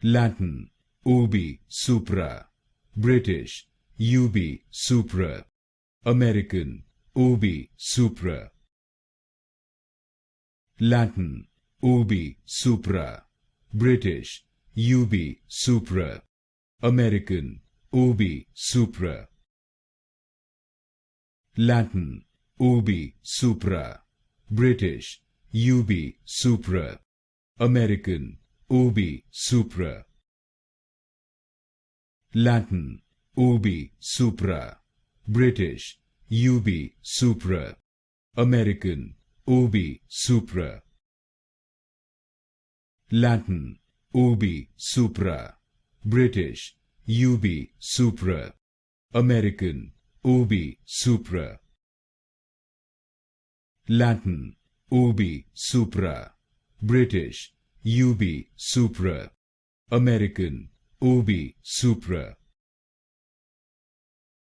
Latin, Ubi Supra. British, Ubi Supra. American, Ubi Supra. Latin, Ubi Supra. British, Ubi Supra. American, Ubi Supra. Latin, Ubi Supra. British, Ubi Supra. American, Ubi Supra. Latin, Ubi Supra. British, Ubi Supra. American, Ubi Supra. Latin, Ubi Supra. British, Ubi Supra. American, Ubi Supra. Latin, Ubi Supra. British, Ubi Supra. American, Ubi Supra.